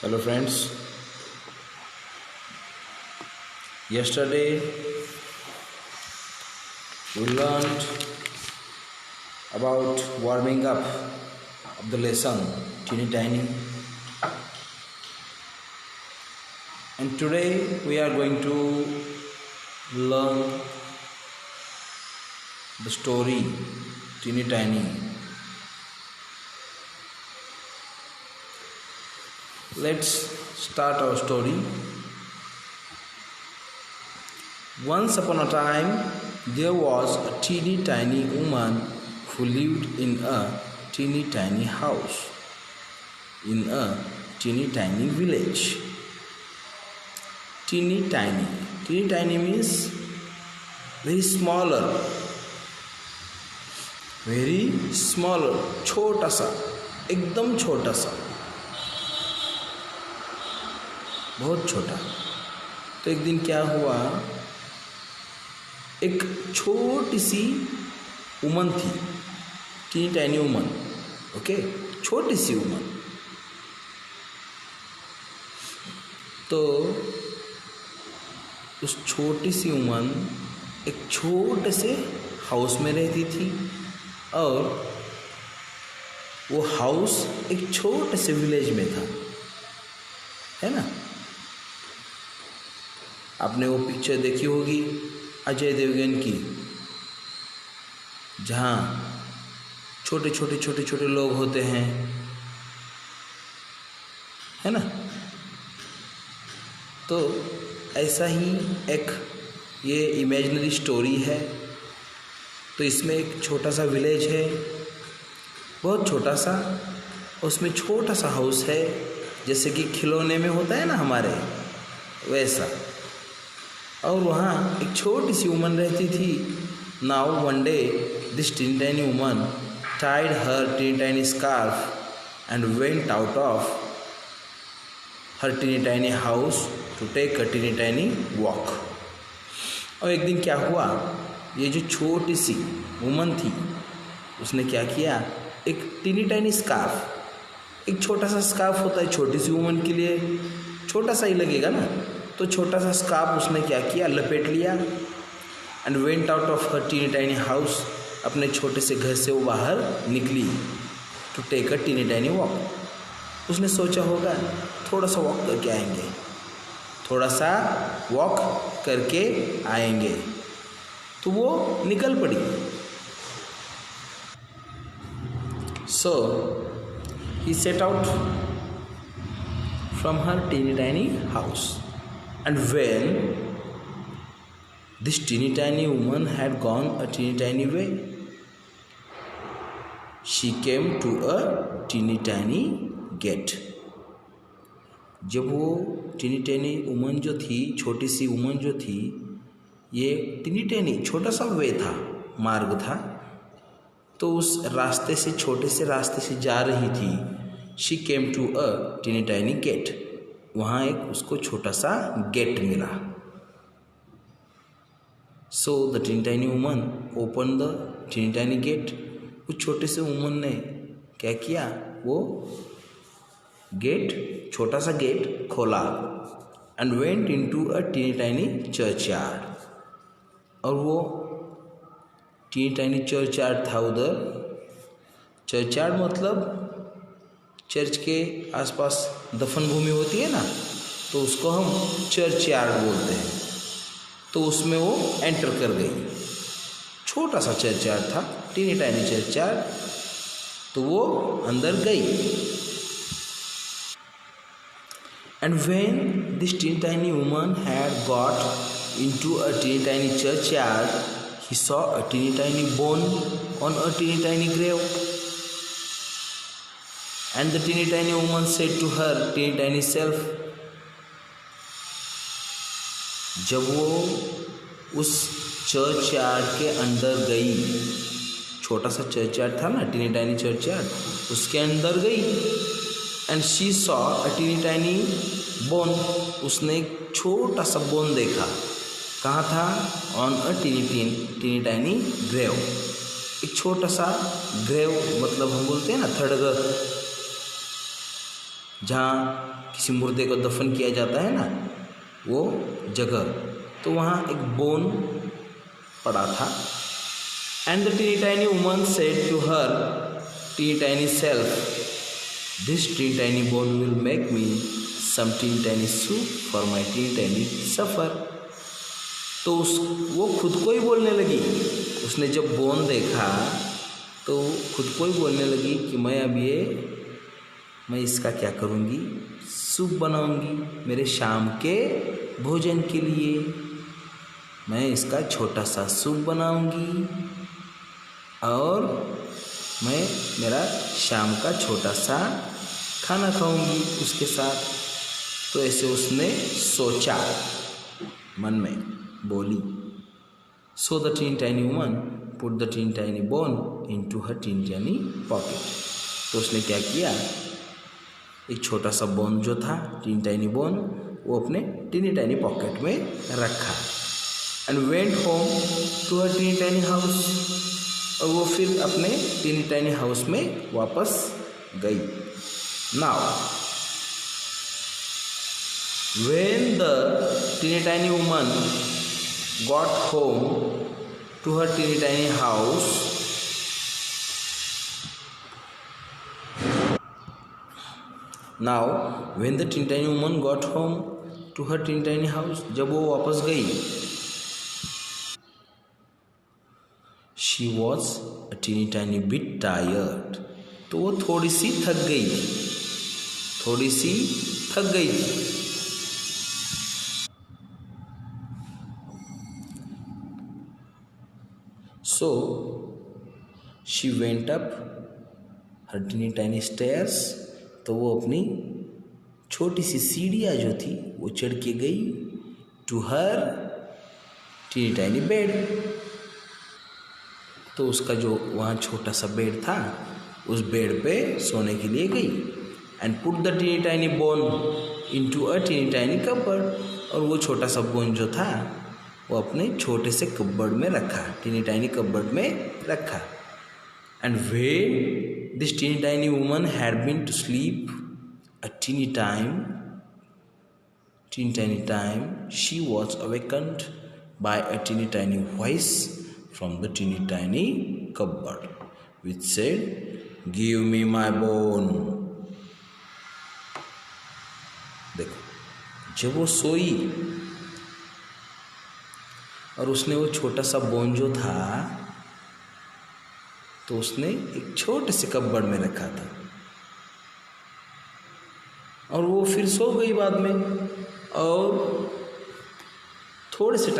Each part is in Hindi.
Hello friends, yesterday we learned about warming up of the lesson teeny tiny, and today we are going to learn the story teeny tiny. Let's start our story. Once upon a time, there was a teeny tiny woman who lived in a teeny tiny house, in a teeny tiny village. Teeny tiny. Teeny tiny means very smaller. Very smaller. छोटा सा, एकदम छोटा सा, बहुत छोटा। तो एक दिन क्या हुआ, एक छोटी सी वुमन थी, टीनी टाइनी वुमन, ओके, छोटी सी वुमन। तो उस छोटी सी वुमन एक छोटे से हाउस में रहती थी और वो हाउस एक छोटे से विलेज में था, है ना। आपने वो पिक्चर देखी होगी अजय देवगन की, जहाँ छोटे छोटे लोग होते हैं, है ना। तो ऐसा ही एक ये इमेजिनरी स्टोरी है। तो इसमें एक छोटा सा विलेज है, बहुत छोटा सा, उसमें छोटा सा हाउस है, जैसे कि खिलौने में होता है ना हमारे, वैसा। और वहाँ एक छोटी सी वुमन रहती थी। Now one day this teeny tiny woman tied her teeny tiny scarf and went out of her teeny tiny house to take a teeny tiny walk. और एक दिन क्या हुआ, ये जो छोटी सी वुमन थी उसने क्या किया, एक टीनी टाइनी स्कार्फ, एक छोटा सा स्कार्फ होता है छोटी सी वुमन के लिए, छोटा सा ही लगेगा ना, तो छोटा सा स्कार्फ उसने क्या किया, लपेट लिया। And went out of her teeny tiny house, अपने छोटे से घर से वो बाहर निकली, to take a teeny tiny walk. उसने सोचा होगा थोड़ा सा वॉक करके आएंगे, थोड़ा सा वॉक करके आएंगे, तो वो निकल पड़ी। So he set out from her teeny tiny house. And when this teeny tiny woman had gone a teeny tiny way, she came to a teeny tiny gate. जब वो टीनी टाइनी वुमन जो थी, छोटी सी वुमन जो थी, ये टीनी टाइनी छोटा सा वे था, मार्ग था, तो उस रास्ते से, छोटे से रास्ते से जा रही थी। She came to a teeny tiny gate. वहाँ एक उसको छोटा सा गेट मिला। So the teeny tiny woman open the teeny tiny gate. उस छोटे से वुमन ने क्या किया, वो गेट, छोटा सा गेट खोला। And went into a teeny tiny church yard. और वो टीनी टाइनी चर्च यार्ड था उधर। चर्च यार्ड मतलब चर्च के आसपास दफन भूमि होती है ना, तो उसको हम चर्च यार्ड बोलते हैं। तो उसमें वो एंटर कर गई। छोटा सा चर्च यार्ड था, टीनी टाइनी चर्च यार्ड, तो वो अंदर गई। And when this teeny tiny woman had got into a teeny tiny church yard, he saw a teeny tiny bone on a teeny tiny grave. And the teeny tiny woman said to her teeny tiny self. जब वो उस चर्च यार्ड के अंदर गई, छोटा सा चर्च यार्ड था ना, टीनी टाइनी चर्च यार्ड, उसके अंदर गई। And she saw a teeny tiny bone, उसने एक छोटा सा बोन देखा। कहाँ था, on a teeny tiny grave, एक छोटा सा ग्रेव, मतलब हम बोलते हैं ना थर्ड अर्थ, जहाँ किसी मुर्दे को दफन किया जाता है ना, वो जगह, तो वहाँ एक बोन पड़ा था। And the teeny tiny woman said to her teeny tiny self, this teeny tiny bone will make me some teeny tiny soup for my teeny tiny supper. तो वो खुद को ही बोलने लगी। उसने जब बोन देखा तो खुद को ही बोलने लगी कि मैं इसका क्या करूँगी, सूप बनाऊँगी मेरे शाम के भोजन के लिए। मैं इसका छोटा सा सूप बनाऊँगी और मैं मेरा शाम का छोटा सा खाना खाऊँगी उसके साथ। तो ऐसे उसने सोचा, मन में बोली। So the teeny tiny woman put the teeny tiny bone into her teeny tiny pocket. तो उसने क्या किया, एक छोटा सा बोन जो था, टीनी टाइनी बोन, वो अपने टीनी टाइनी पॉकेट में रखा। And went home to her teeny tiny house. और वो फिर अपने टीनी टाइनी हाउस में वापस गई। Now when the teeny tiny woman got home to her teeny tiny house, now when the teeny tiny woman got home to her teeny tiny house, जब वो वापस गई, she was a teeny tiny bit tired. तो वो थोड़ी सी थक गई थी। So she went up her teeny tiny stairs. तो वो अपनी छोटी सी सीढ़ियाँ जो थी वो चढ़ के गई to her teeny tiny bed. तो उसका जो वहाँ छोटा सा बेड था, उस बेड पे सोने के लिए गई। And put the teeny tiny bone into a teeny tiny cupboard. और वो छोटा सा बोन जो था वो अपने छोटे से कपबोर्ड में रखा, टीनी टाइनी कपबोर्ड में रखा। And when this teeny tiny woman had been to sleep a teeny tiny time, she was awakened by a teeny tiny voice from the teeny tiny cupboard which said, give me my bone। देखो, जब वो सोई और उसने वो छोटा सा बोन जो था तो उसने एक छोटे से कपबोर्ड में रखा था और वो फिर सो गई बाद में। और छोटे से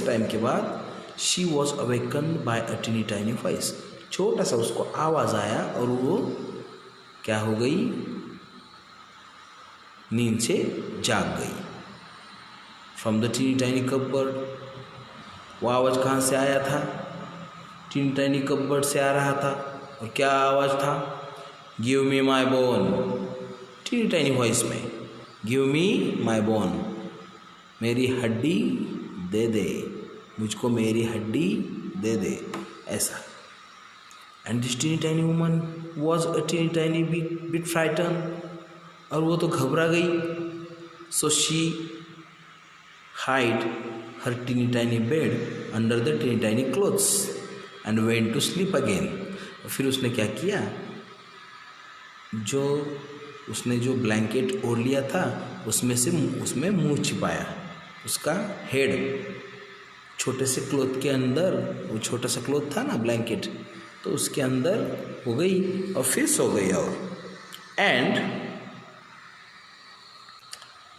टाइम के बाद she was awaken by a teeny tiny voice. छोटा सा उसको आवाज़ आया और वो क्या हो गई, नींद से जाग गई। From the teeny tiny cupboard. वो आवाज़ कहाँ से आया था, टीनी टाइनी कपबोर्ड से आ रहा था। और क्या आवाज़ था, give me my bone, teeny tiny voice में, गिव मी माई बोन, मेरी हड्डी दे दे, मुझको मेरी हड्डी दे दे, ऐसा। And this teeny tiny woman was a teeny tiny bit frighten. और वो तो घबरा गई। So she hide her teeny tiny bed under the teeny tiny clothes and went to sleep again. फिर उसने क्या किया, उसने जो ब्लैंकेट ओढ़ लिया था उसमें मुंह छिपाया, उसका हेड छोटे से क्लोथ के अंदर, वो छोटा सा क्लोथ था ना ब्लैंकेट, तो उसके अंदर हो गई और फिर सो गई। और and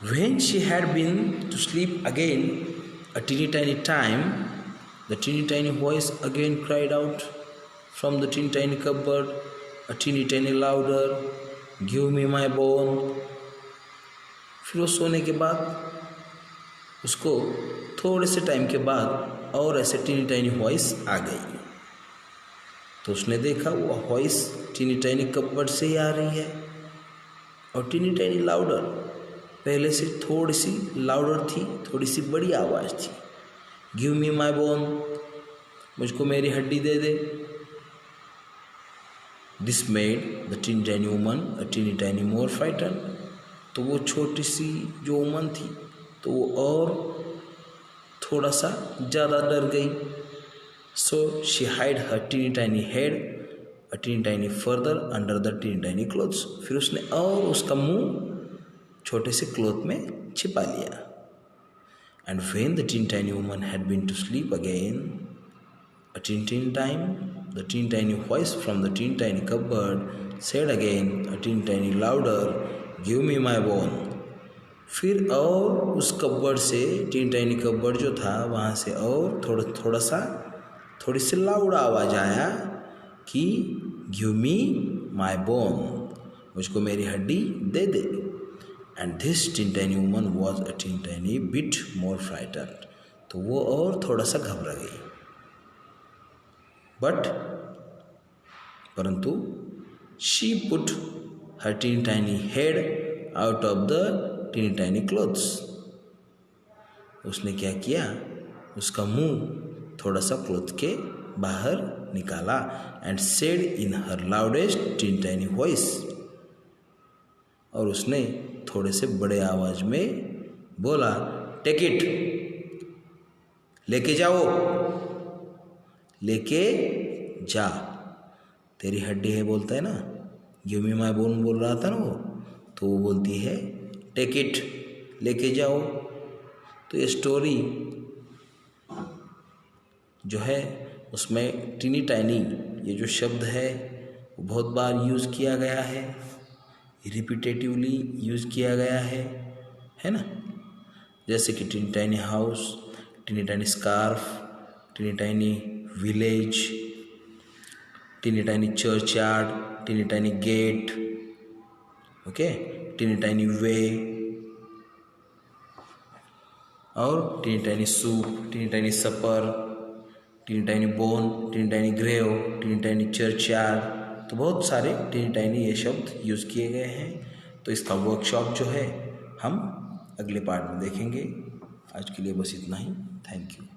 when she had been to sleep again a teeny tiny time, the teeny tiny voice again cried out from the teeny tiny cupboard a teeny tiny louder, give me my bone. फिर वो सोने के बाद उसको थोड़े से टाइम के बाद और ऐसे टीनी टाइनी वॉइस आ गई। तो उसने देखा वो वॉइस टीनी टाइनी कपबोर्ड से ही आ रही है और टीनी टाइनी लाउडर, पहले से थोड़ी सी लाउडर थी, थोड़ी सी बड़ी आवाज़ थी। गिव मी माई बोन, मुझको मेरी हड्डी दे दे। This made the teeny tiny woman a teeny tiny more frighten. तो वो छोटी सी जो वुमन थी तो वो और थोड़ा सा ज़्यादा डर गई। So she hide her teeny tiny head a teeny tiny further under the teeny tiny clothes. फिर उसने और उसका मुंह छोटे से क्लोथ में छिपा लिया। And when the teeny tiny woman had been to sleep again a tin time, the tin tiny voice from the tin tiny cupboard said again a tin tiny louder, give me my bone। फिर और उस कब्बर्ड से टीन टाइनी कब्बर्ड जो था वहाँ से और थोड़ी सी लाउड आवाज़ आया कि गिव मी माई बोन, मुझको मेरी हड्डी दे दे। And this teeny tiny woman was a teeny tiny bit more frighten. तो वो और थोड़ा सा घबरा गई। परंतु she put her teeny tiny head out of the teeny tiny clothes. उसने क्या किया, उसका मुंह थोड़ा सा क्लोथ के बाहर निकाला। And said in her loudest teeny tiny voice, और उसने थोड़े से बड़े आवाज में बोला, टेक इट, लेके जाओ, लेके जा, तेरी हड्डी है बोलता है ना, गिव मी माय बोन बोल रहा था ना वो, तो वो बोलती है टेक इट, लेके जाओ। तो ये स्टोरी जो है उसमें टीनी टाइनी ये जो शब्द है वो बहुत बार यूज़ किया गया है, रिपीटेटिवली यूज़ किया गया है ना। जैसे कि teeny tiny house, teeny tiny scarf, teeny tiny village, teeny tiny church yard, teeny tiny gate, okay, teeny tiny way, और teeny tiny soup, teeny tiny supper, teeny tiny bone, teeny tiny grave, teeny tiny church yard. तो बहुत सारे टीनी टाइनी ये शब्द यूज़ किए गए हैं। तो इसका वर्कशॉप जो है हम अगले पार्ट में देखेंगे। आज के लिए बस इतना ही। Thank you.